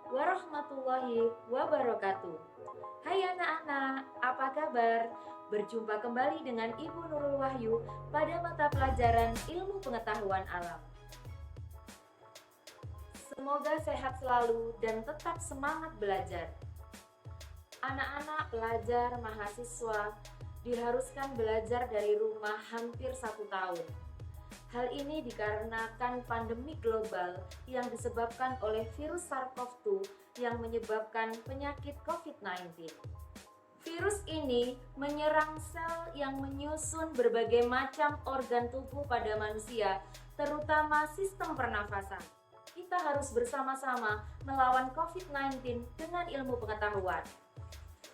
warahmatullahi wabarakatuh. Hai anak-anak, apa kabar? Berjumpa kembali dengan Ibu Nurul Wahyu pada mata pelajaran Ilmu Pengetahuan Alam. Semoga sehat selalu dan tetap semangat belajar. Anak-anak pelajar mahasiswa diharuskan belajar dari rumah hampir 1 tahun. Hal ini dikarenakan pandemi global yang disebabkan oleh virus SARS-CoV-2 yang menyebabkan penyakit COVID-19. Virus ini menyerang sel yang menyusun berbagai macam organ tubuh pada manusia, terutama sistem pernafasan. Kita harus bersama-sama melawan COVID-19 dengan ilmu pengetahuan.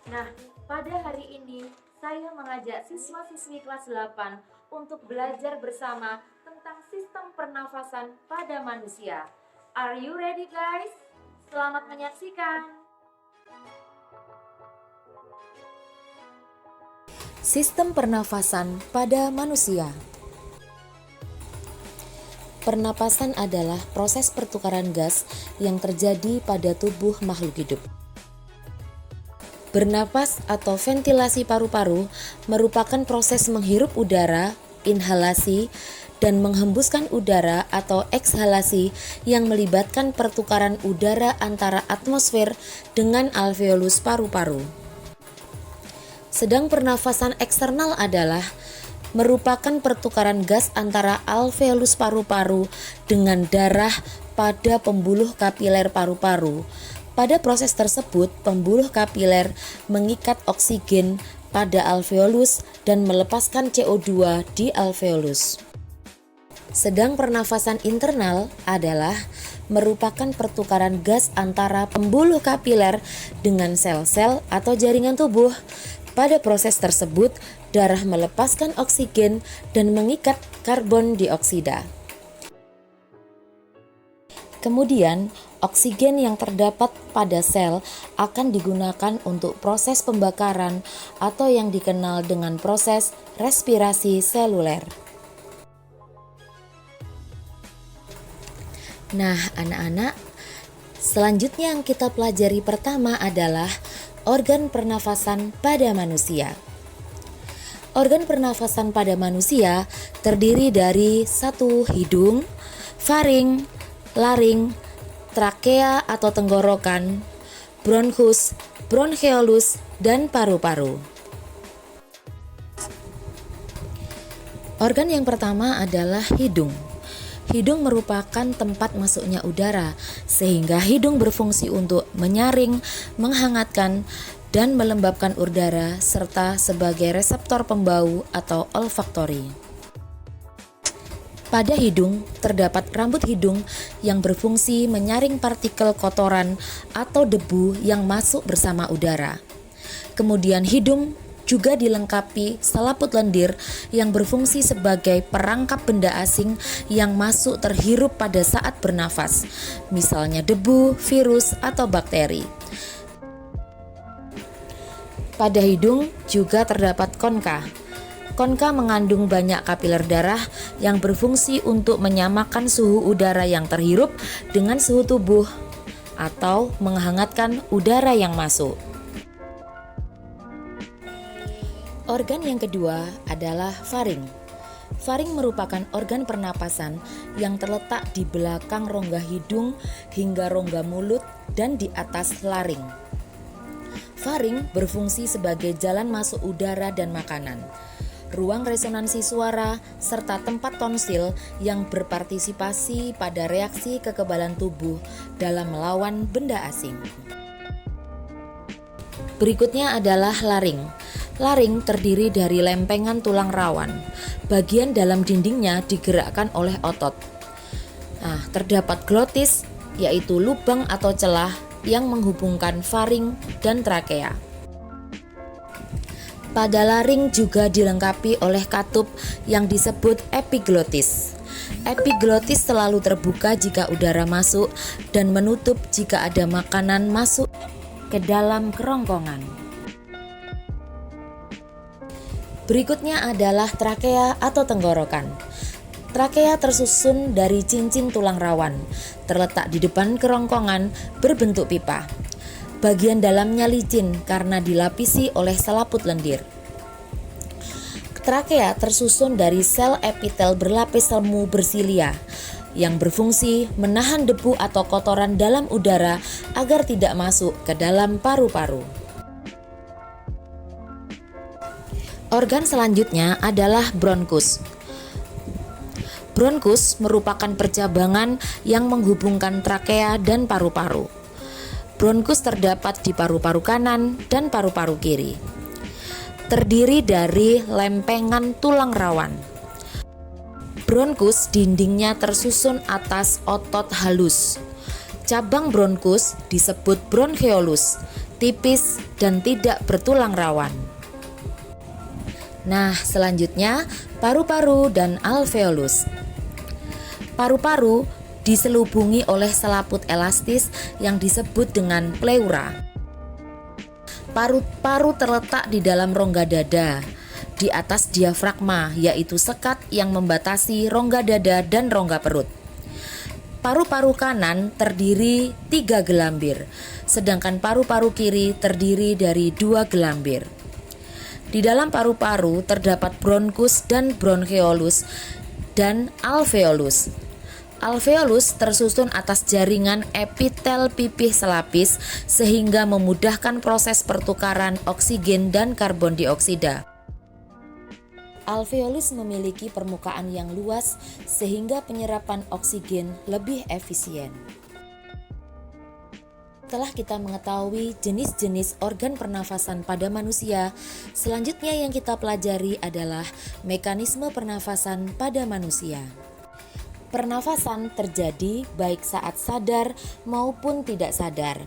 Nah, pada hari ini saya mengajak siswa-siswi kelas 8 untuk belajar bersama tentang sistem pernafasan pada manusia. Are you ready guys? Selamat menyaksikan. Sistem pernafasan pada manusia. Pernapasan adalah proses pertukaran gas yang terjadi pada tubuh makhluk hidup. Bernapas atau ventilasi paru-paru merupakan proses menghirup udara, inhalasi, dan menghembuskan udara atau ekshalasi yang melibatkan pertukaran udara antara atmosfer dengan alveolus paru-paru. Sedang pernafasan eksternal adalah merupakan pertukaran gas antara alveolus paru-paru dengan darah pada pembuluh kapiler paru-paru. Pada proses tersebut, pembuluh kapiler mengikat oksigen pada alveolus dan melepaskan CO2 di alveolus. Sedang pernafasan internal adalah merupakan pertukaran gas antara pembuluh kapiler dengan sel-sel atau jaringan tubuh. Pada proses tersebut, darah melepaskan oksigen dan mengikat karbon dioksida. Kemudian, oksigen yang terdapat pada sel akan digunakan untuk proses pembakaran atau yang dikenal dengan proses respirasi seluler. Nah, anak-anak, selanjutnya yang kita pelajari pertama adalah organ pernafasan pada manusia. Organ pernafasan pada manusia terdiri dari 1. Hidung, faring, laring, trakea atau tenggorokan, bronchus, broncheolus, dan paru-paru. Organ yang pertama adalah hidung. Hidung merupakan tempat masuknya udara, sehingga hidung berfungsi untuk menyaring, menghangatkan, dan melembabkan udara, serta sebagai reseptor pembau atau olfaktori. Pada hidung, terdapat rambut hidung yang berfungsi menyaring partikel kotoran atau debu yang masuk bersama udara. Kemudian hidung juga dilengkapi selaput lendir yang berfungsi sebagai perangkap benda asing yang masuk terhirup pada saat bernafas, misalnya debu, virus, atau bakteri. Pada hidung juga terdapat konka. Konka mengandung banyak kapiler darah yang berfungsi untuk menyamakan suhu udara yang terhirup dengan suhu tubuh atau menghangatkan udara yang masuk. Organ yang kedua adalah faring. Faring merupakan organ pernapasan yang terletak di belakang rongga hidung hingga rongga mulut dan di atas laring. Faring berfungsi sebagai jalan masuk udara dan makanan, ruang resonansi suara, serta tempat tonsil yang berpartisipasi pada reaksi kekebalan tubuh dalam melawan benda asing. Berikutnya adalah laring. Laring terdiri dari lempengan tulang rawan. Bagian dalam dindingnya digerakkan oleh otot. Nah, terdapat glotis, yaitu lubang atau celah yang menghubungkan faring dan trakea. Pada laring juga dilengkapi oleh katup yang disebut epiglotis. Epiglotis selalu terbuka jika udara masuk dan menutup jika ada makanan masuk ke dalam kerongkongan. Berikutnya adalah trakea atau tenggorokan. Trakea tersusun dari cincin tulang rawan, terletak di depan kerongkongan berbentuk pipa. Bagian dalamnya licin karena dilapisi oleh selaput lendir. Trakea tersusun dari sel epitel berlapis semu bersilia yang berfungsi menahan debu atau kotoran dalam udara agar tidak masuk ke dalam paru-paru. Organ selanjutnya adalah bronkus. Bronkus merupakan percabangan yang menghubungkan trakea dan paru-paru. Bronkus terdapat di paru-paru kanan dan paru-paru kiri. Terdiri dari lempengan tulang rawan. Bronkus dindingnya tersusun atas otot halus. Cabang bronkus disebut broncheolus, tipis dan tidak bertulang rawan. Nah, selanjutnya paru-paru dan alveolus. Paru-paru diselubungi oleh selaput elastis yang disebut dengan pleura. Paru-paru terletak di dalam rongga dada, di atas diafragma, yaitu sekat yang membatasi rongga dada dan rongga perut. Paru-paru kanan terdiri 3 gelambir, sedangkan paru-paru kiri terdiri dari 2 gelambir. Di dalam paru-paru terdapat bronkus dan broncheolus dan alveolus. Alveolus tersusun atas jaringan epitel pipih selapis sehingga memudahkan proses pertukaran oksigen dan karbon dioksida. Alveolus memiliki permukaan yang luas sehingga penyerapan oksigen lebih efisien. Setelah kita mengetahui jenis-jenis organ pernafasan pada manusia, selanjutnya yang kita pelajari adalah mekanisme pernafasan pada manusia. Pernafasan terjadi baik saat sadar maupun tidak sadar.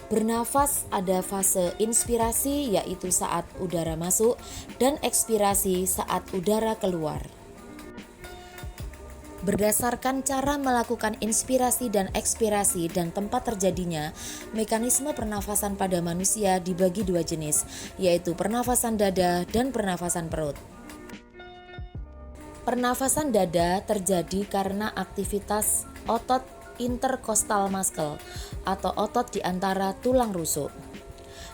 Bernafas ada fase inspirasi yaitu saat udara masuk dan ekspirasi saat udara keluar. Berdasarkan cara melakukan inspirasi dan ekspirasi dan tempat terjadinya, mekanisme pernafasan pada manusia dibagi 2 jenis, yaitu pernafasan dada dan pernafasan perut. Pernafasan dada terjadi karena aktivitas otot intercostal muscle atau otot di antara tulang rusuk.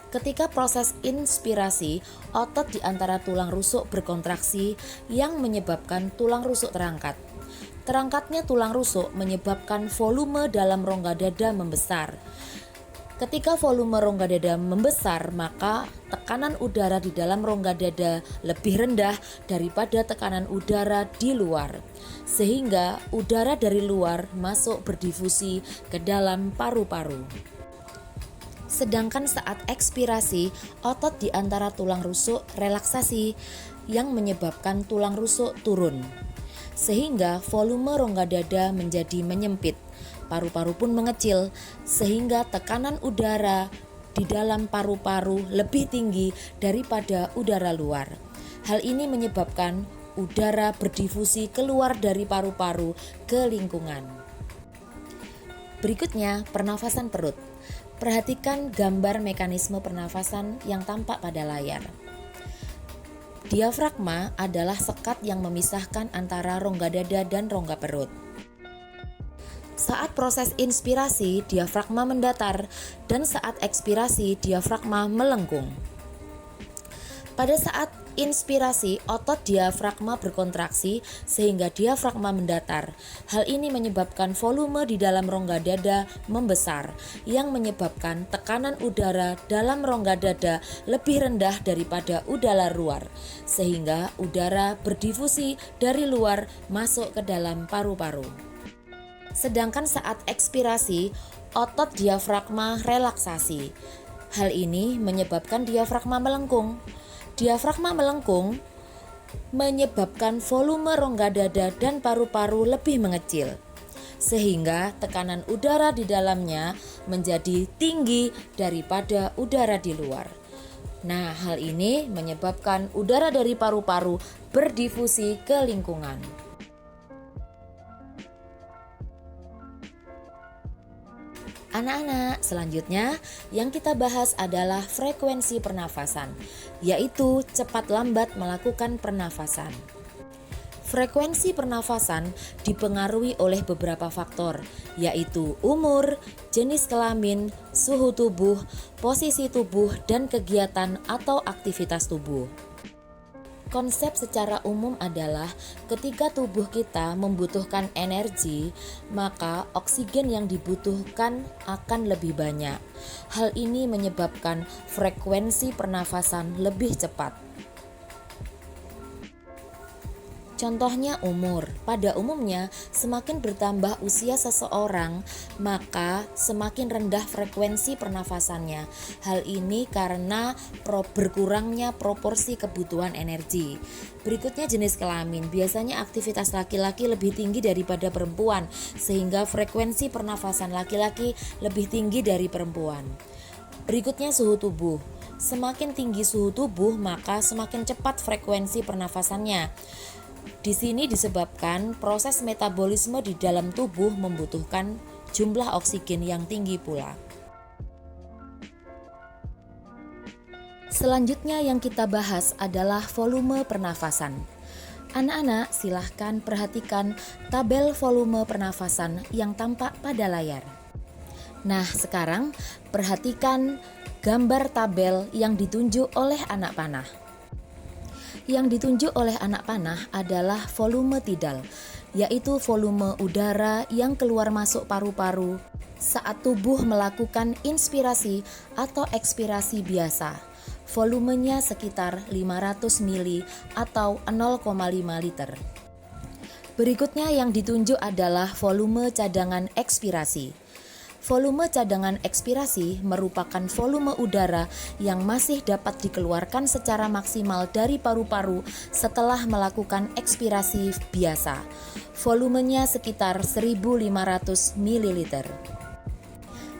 Ketika proses inspirasi, otot di antara tulang rusuk berkontraksi yang menyebabkan tulang rusuk terangkat. Terangkatnya tulang rusuk menyebabkan volume dalam rongga dada membesar. Ketika volume rongga dada membesar, maka tekanan udara di dalam rongga dada lebih rendah daripada tekanan udara di luar, sehingga udara dari luar masuk berdifusi ke dalam paru-paru. Sedangkan saat ekspirasi, otot di antara tulang rusuk relaksasi yang menyebabkan tulang rusuk turun, sehingga volume rongga dada menjadi menyempit. Paru-paru pun mengecil sehingga tekanan udara di dalam paru-paru lebih tinggi daripada udara luar. Hal ini menyebabkan udara berdifusi keluar dari paru-paru ke lingkungan. Berikutnya, pernafasan perut. Perhatikan gambar mekanisme pernafasan yang tampak pada layar. Diafragma adalah sekat yang memisahkan antara rongga dada dan rongga perut. Saat proses inspirasi, diafragma mendatar, dan saat ekspirasi, diafragma melengkung. Pada saat inspirasi, otot diafragma berkontraksi sehingga diafragma mendatar. Hal ini menyebabkan volume di dalam rongga dada membesar, yang menyebabkan tekanan udara dalam rongga dada lebih rendah daripada udara luar, sehingga udara berdifusi dari luar masuk ke dalam paru-paru. Sedangkan saat ekspirasi, otot diafragma relaksasi. Hal ini menyebabkan diafragma melengkung. Diafragma melengkung menyebabkan volume rongga dada dan paru-paru lebih mengecil, sehingga tekanan udara di dalamnya menjadi tinggi daripada udara di luar. Nah, hal ini menyebabkan udara dari paru-paru berdifusi ke lingkungan. Anak-anak, selanjutnya yang kita bahas adalah frekuensi pernafasan, yaitu cepat lambat melakukan pernafasan. Frekuensi pernafasan dipengaruhi oleh beberapa faktor, yaitu umur, jenis kelamin, suhu tubuh, posisi tubuh, dan kegiatan atau aktivitas tubuh. Konsep secara umum adalah ketika tubuh kita membutuhkan energi, maka oksigen yang dibutuhkan akan lebih banyak. Hal ini menyebabkan frekuensi pernafasan lebih cepat. Contohnya umur. Pada umumnya, semakin bertambah usia seseorang, maka semakin rendah frekuensi pernafasannya. Hal ini karena berkurangnya proporsi kebutuhan energi. Berikutnya jenis kelamin. Biasanya aktivitas laki-laki lebih tinggi daripada perempuan, sehingga frekuensi pernafasan laki-laki lebih tinggi dari perempuan. Berikutnya suhu tubuh. Semakin tinggi suhu tubuh, maka semakin cepat frekuensi pernafasannya. Di sini disebabkan proses metabolisme di dalam tubuh membutuhkan jumlah oksigen yang tinggi pula. Selanjutnya yang kita bahas adalah volume pernafasan. Anak-anak, silahkan perhatikan tabel volume pernafasan yang tampak pada layar. Nah, sekarang perhatikan gambar tabel yang ditunjuk oleh anak panah. Yang ditunjuk oleh anak panah adalah volume tidal, yaitu volume udara yang keluar masuk paru-paru saat tubuh melakukan inspirasi atau ekspirasi biasa. Volumenya sekitar 500 mili atau 0,5 liter. Berikutnya yang ditunjuk adalah volume cadangan ekspirasi. Volume cadangan ekspirasi merupakan volume udara yang masih dapat dikeluarkan secara maksimal dari paru-paru setelah melakukan ekspirasi biasa. Volumenya sekitar 1.500 ml.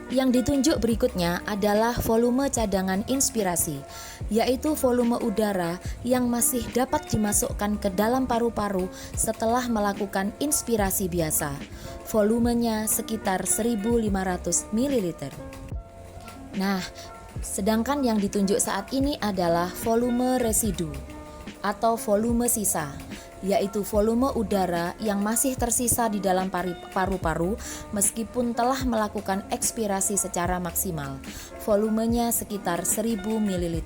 Yang ditunjuk berikutnya adalah volume cadangan inspirasi, yaitu volume udara yang masih dapat dimasukkan ke dalam paru-paru setelah melakukan inspirasi biasa. Volumenya sekitar 1.500 ml. Nah, sedangkan yang ditunjuk saat ini adalah volume residu atau volume sisa, yaitu volume udara yang masih tersisa di dalam paru-paru meskipun telah melakukan ekspirasi secara maksimal. Volumenya sekitar 1.000 ml.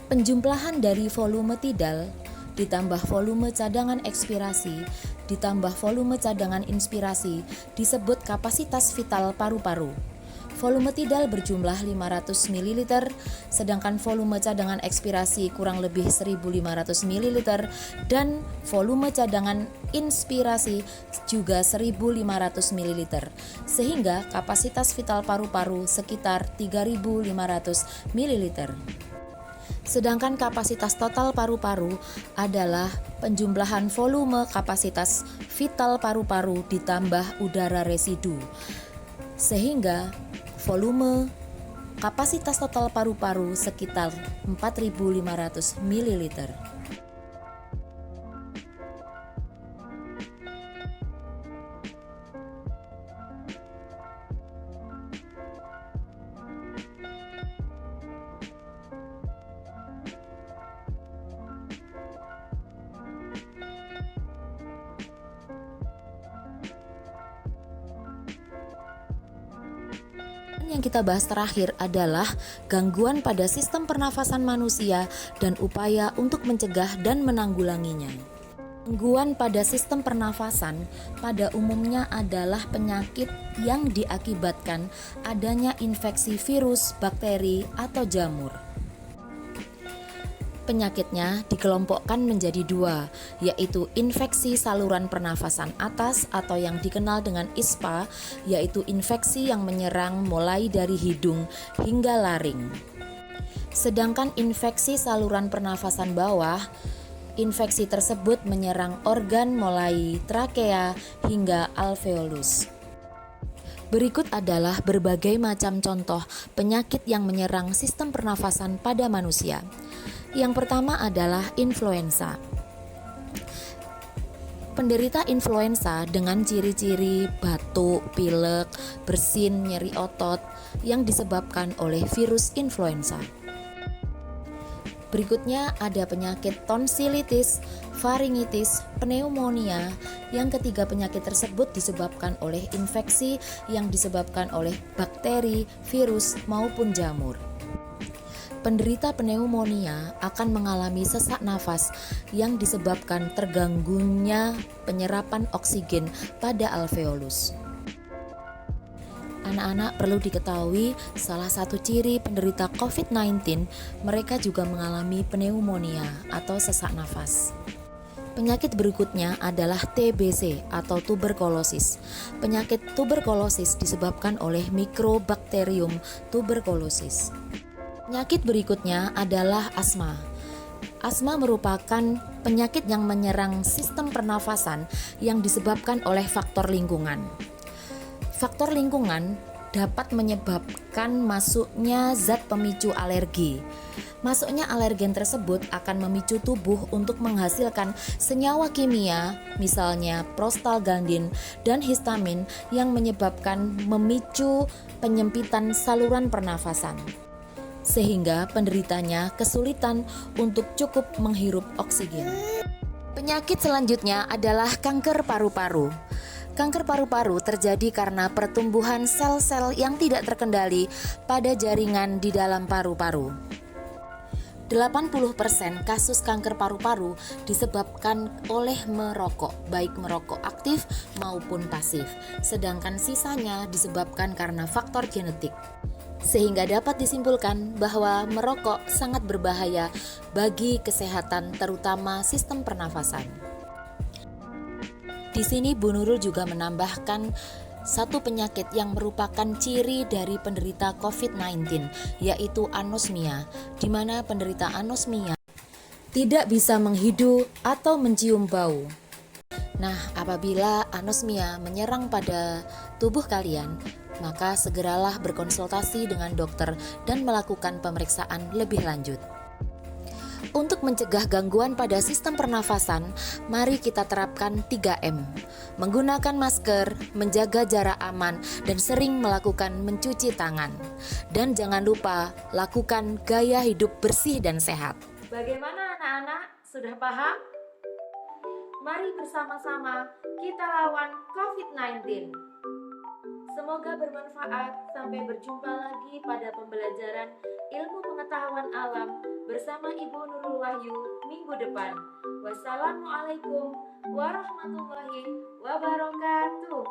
Penjumlahan dari volume tidal ditambah volume cadangan ekspirasi ditambah volume cadangan inspirasi disebut kapasitas vital paru-paru. Volume tidal berjumlah 500 ml, sedangkan volume cadangan ekspirasi kurang lebih 1.500 ml dan volume cadangan inspirasi juga 1.500 ml, sehingga kapasitas vital paru-paru sekitar 3.500 ml. Sedangkan kapasitas total paru-paru adalah penjumlahan volume kapasitas vital paru-paru ditambah udara residu, sehingga volume kapasitas total paru-paru sekitar 4.500 ml. Yang kita bahas terakhir adalah gangguan pada sistem pernafasan manusia dan upaya untuk mencegah dan menanggulanginya. Gangguan pada sistem pernafasan pada umumnya adalah penyakit yang diakibatkan adanya infeksi virus, bakteri, atau jamur. Penyakitnya dikelompokkan menjadi dua, yaitu infeksi saluran pernafasan atas atau yang dikenal dengan ISPA, yaitu infeksi yang menyerang mulai dari hidung hingga laring. Sedangkan infeksi saluran pernafasan bawah, infeksi tersebut menyerang organ mulai trakea hingga alveolus. Berikut adalah berbagai macam contoh penyakit yang menyerang sistem pernafasan pada manusia. Yang pertama adalah influenza. Penderita influenza dengan ciri-ciri batuk, pilek, bersin, nyeri otot yang disebabkan oleh virus influenza. Berikutnya ada penyakit tonsilitis, faringitis, pneumonia. Yang ketiga, penyakit tersebut disebabkan oleh infeksi yang disebabkan oleh bakteri, virus, maupun jamur. Penderita pneumonia akan mengalami sesak nafas yang disebabkan terganggunya penyerapan oksigen pada alveolus. Anak-anak perlu diketahui salah satu ciri penderita COVID-19, mereka juga mengalami pneumonia atau sesak nafas. Penyakit berikutnya adalah TBC atau tuberkulosis. Penyakit tuberkulosis disebabkan oleh Mycobacterium tuberculosis. Penyakit berikutnya adalah asma. Asma merupakan penyakit yang menyerang sistem pernafasan yang disebabkan oleh faktor lingkungan. Faktor lingkungan dapat menyebabkan masuknya zat pemicu alergi. Masuknya alergen tersebut akan memicu tubuh untuk menghasilkan senyawa kimia, misalnya prostaglandin dan histamin yang menyebabkan memicu penyempitan saluran pernafasan, sehingga penderitanya kesulitan untuk cukup menghirup oksigen. Penyakit selanjutnya adalah kanker paru-paru. Kanker paru-paru terjadi karena pertumbuhan sel-sel yang tidak terkendali pada jaringan di dalam paru-paru. 80% kasus kanker paru-paru disebabkan oleh merokok, baik merokok aktif maupun pasif, sedangkan sisanya disebabkan karena faktor genetik. Sehingga dapat disimpulkan bahwa merokok sangat berbahaya bagi kesehatan terutama sistem pernafasan. Di sini Bu Nurul juga menambahkan satu penyakit yang merupakan ciri dari penderita COVID-19, yaitu anosmia, di mana penderita anosmia tidak bisa menghidu atau mencium bau. Nah, apabila anosmia menyerang pada tubuh kalian, maka segeralah berkonsultasi dengan dokter dan melakukan pemeriksaan lebih lanjut. Untuk mencegah gangguan pada sistem pernafasan, mari kita terapkan 3M. Menggunakan masker, menjaga jarak aman, dan sering melakukan mencuci tangan. Dan jangan lupa, lakukan gaya hidup bersih dan sehat. Bagaimana anak-anak? Sudah paham? Mari bersama-sama kita lawan COVID-19. Semoga bermanfaat. Sampai berjumpa lagi pada pembelajaran ilmu pengetahuan alam bersama Ibu Nurul Wahyu minggu depan. Wassalamualaikum warahmatullahi wabarakatuh.